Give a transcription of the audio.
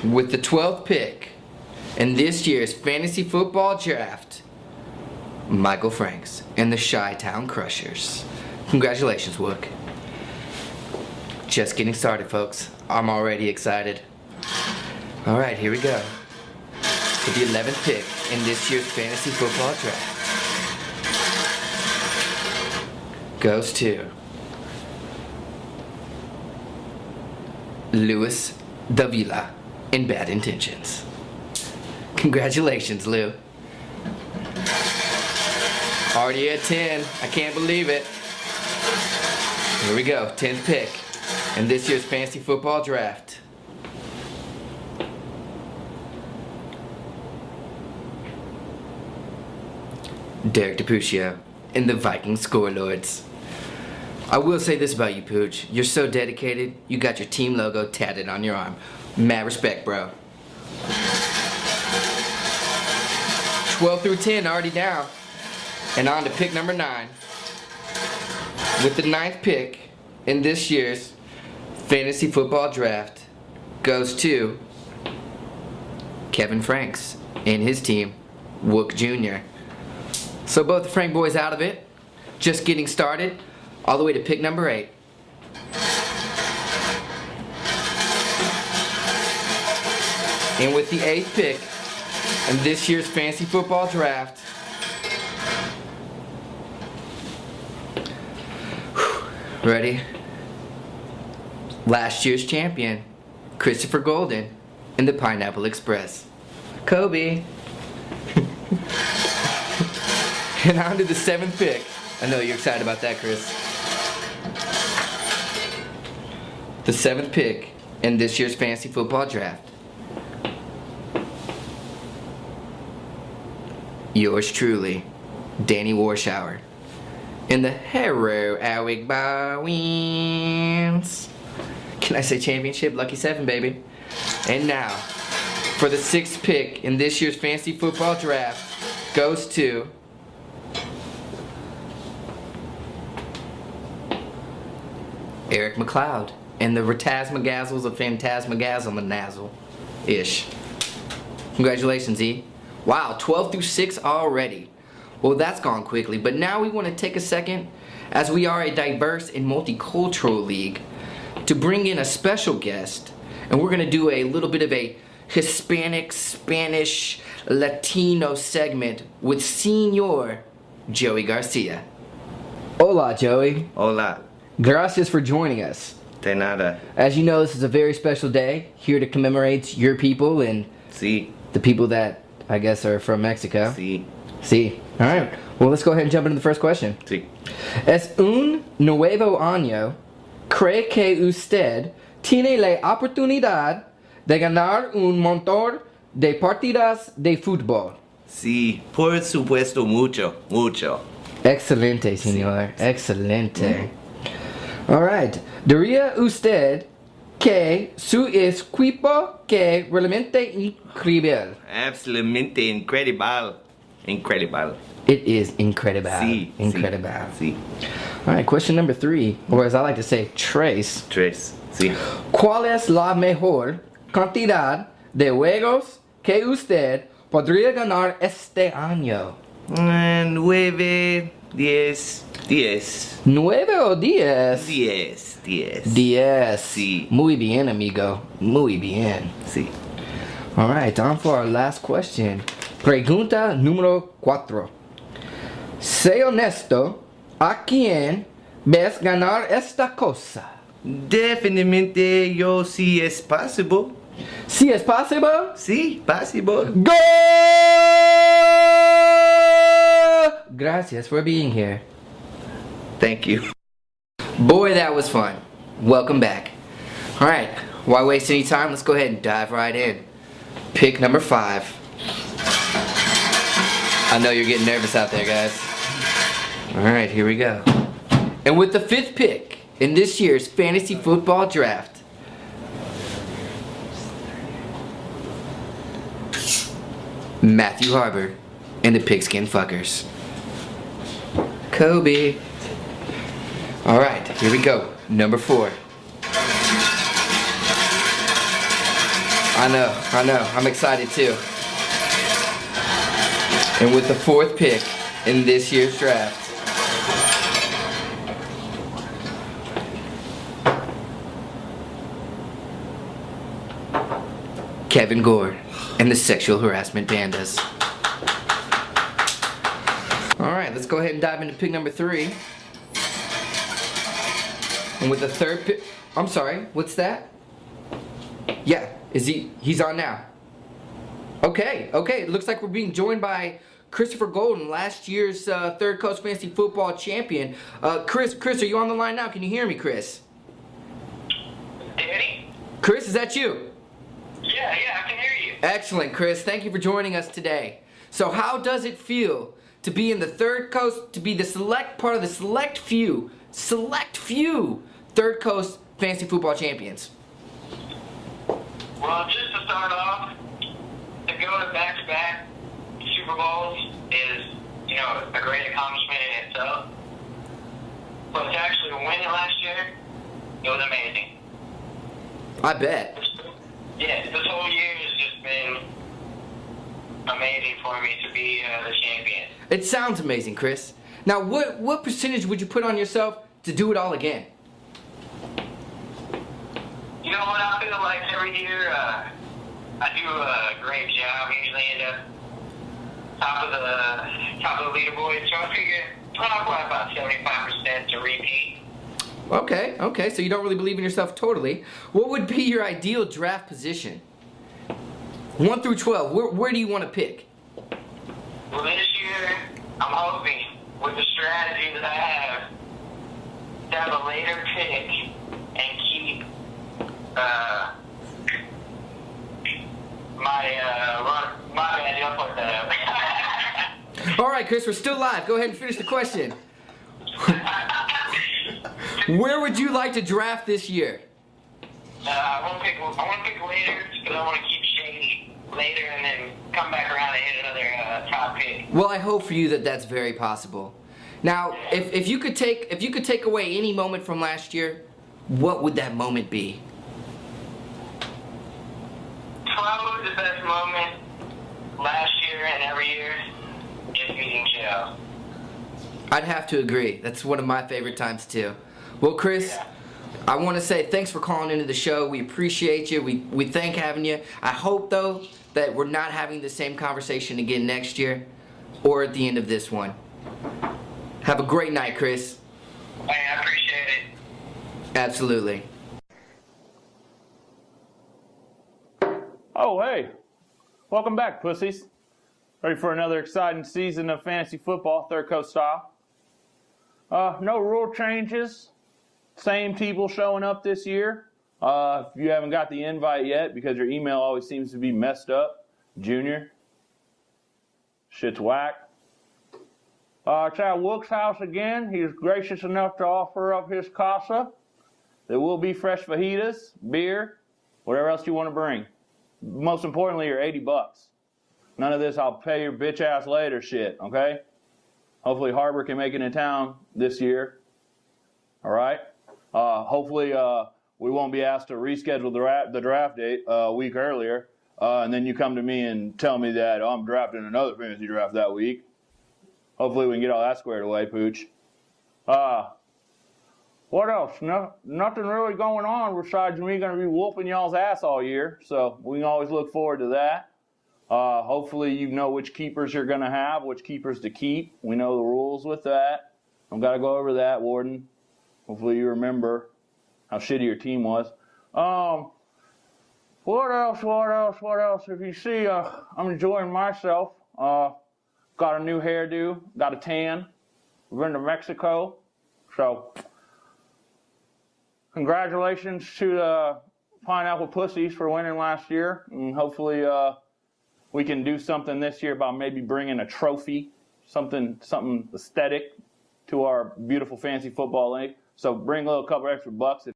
with the 12th pick in this year's fantasy football draft, Michael Franks and the Chi-Town Crushers. Congratulations, Wook. Just getting started, folks. I'm already excited. All right, here we go. For the 11th pick in this year's fantasy football draft goes to Luis Davila in Bad Intentions. Congratulations, Lou. Already at 10. I can't believe it. Here we go. 10th pick in this year's fantasy football draft. Derek DiPuccio in the Viking Scorelords. I will say this about you, Pooch. You're so dedicated, you got your team logo tatted on your arm. Mad respect, bro. 12 through 10 already down. And on to pick number 9. With the 9th pick in this year's fantasy football draft goes to Kevin Franks and his team, Wook Jr. So both the Frank boys out of it. Just getting started. All the way to pick number 8. And with the 8th pick in this year's fantasy football draft, ready? Last year's champion, Christopher Golden in the Pineapple Express. Kobe. And on to the 7th pick. I know you're excited about that, Chris. The 7th pick in this year's fantasy football draft. Yours truly, Danny Warshower in the Hero Awig Bowens. Can I say championship? Lucky 7, baby. And now, for the 6th pick in this year's fantasy football draft goes to Eric McLeod and the Ratasmagazzles of Phantasmagazzle-Manazzle-ish. Congratulations, E. Wow, 12 through 6 already. Well, that's gone quickly, but now we want to take a second, as we are a diverse and multicultural league, to bring in a special guest, and we're going to do a little bit of a Hispanic, Spanish, Latino segment with Senor Joey Garcia. Hola, Joey. Hola. Gracias for joining us. De nada. As you know, this is a very special day, here to commemorate your people and Sí. the people that I guess are from Mexico. Sí. Sí. All right. Well, let's go ahead and jump into the first question. Sí. Es un nuevo año. ¿Cree que usted tiene la oportunidad de ganar un montón de partidas de fútbol? Sí. Por supuesto, mucho. Mucho. Excelente, señor. Excelente. All right. ¿Diría usted que su equipo que realmente increíble? Absolutamente incredible. Incredible. It is incredible. Sí. Incredible. Sí. All right, question number 3, or as I like to say, Trace. Tres. Sí. ¿Cuál es la mejor cantidad de juegos que usted podría ganar este año? 9, 10, 10. 9 o 10? 10, 10. 10. Sí. Muy bien, amigo. Muy bien. Sí. All right, on for our last question. Pregunta número 4. Sé honesto, ¿a quién ves ganar esta cosa? Definitivamente yo sí es possible. Si es posible. Sí, possible. Go! Gracias for being here. Thank you. Boy, that was fun. Welcome back. All right, why waste any time? Let's go ahead and dive right in. Pick number 5. I know you're getting nervous out there, guys. All right, here we go. And with the 5th pick in this year's fantasy football draft, Matthew Harbor and the Pigskin Fuckers. Kobe. All right, here we go. Number 4. I know. I'm excited too. And with the 4th pick in this year's draft, Kevin Gore and the Sexual Harassment Pandas. Alright, let's go ahead and dive into pick number 3. And with the 3rd pick, I'm sorry, what's that? Yeah, he's on now. Okay, it looks like we're being joined by Christopher Golden, last year's Third Coast Fantasy Football champion. Chris, are you on the line now? Can you hear me, Chris? Danny? Chris, is that you? Yeah, I can hear you. Excellent, Chris. Thank you for joining us today. So how does it feel to be in the Third Coast, to be the part of the select few Third Coast Fantasy Football champions? Well, just to start off, to go to back-to-back Super Bowls is, a great accomplishment in itself. But to actually win it last year, it was amazing. I bet. Yeah, this whole year has just been amazing for me to be the champion. It sounds amazing, Chris. Now, what percentage would you put on yourself to do it all again? You know what? I feel like every year I do a great job. I usually end up top of the leaderboard. So I figure I'll probably about 75% to repeat. Okay, so you don't really believe in yourself totally. What would be your ideal draft position? 1 through 12, where do you want to pick? Well, this year, I'm hoping, with the strategy that I have, to have a later pick and keep my bad, up with that. All right, Chris, we're still live. Go ahead and finish the question. Where would you like to draft this year? I want to pick later because I want to keep shady later and then come back around and hit another top pick. Well, I hope for you that that's very possible. Now, if you could take away any moment from last year, what would that moment be? Probably the best moment last year and every year is meeting Joe. I'd have to agree. That's one of my favorite times too. Well, Chris, I want to say thanks for calling into the show. We appreciate you. We thank having you. I hope, though, that we're not having the same conversation again next year or at the end of this one. Have a great night, Chris. Hey, I appreciate it. Absolutely. Oh, hey. Welcome back, pussies. Ready for another exciting season of fantasy football, Third Coast style. No rule changes. Same people showing up this year. If you haven't got the invite yet, because your email always seems to be messed up, Junior. Shit's whack. Chad Wilkes' house again. He's gracious enough to offer up his casa. There will be fresh fajitas, beer, whatever else you want to bring. Most importantly, your $80. None of this I'll pay your bitch ass later shit, okay? Hopefully Harbor can make it in town this year. All right? Hopefully we won't be asked to reschedule the draft date a week earlier, and then you come to me and tell me that I'm drafting another fantasy draft that week. Hopefully we can get all that squared away, Pooch. What else? Nothing really going on besides me going to be whooping y'all's ass all year, so we can always look forward to that. Hopefully you know which keepers you're going to have, which keepers to keep. We know the rules with that. I've got to go over that, Warden. Hopefully you remember how shitty your team was. What else? If you see, I'm enjoying myself. Got a new hairdo, got a tan. We've been to Mexico. So, congratulations to the Pineapple Pussies for winning last year. And hopefully we can do something this year about maybe bringing a trophy, something aesthetic to our beautiful fantasy football league. So bring a little couple extra bucks.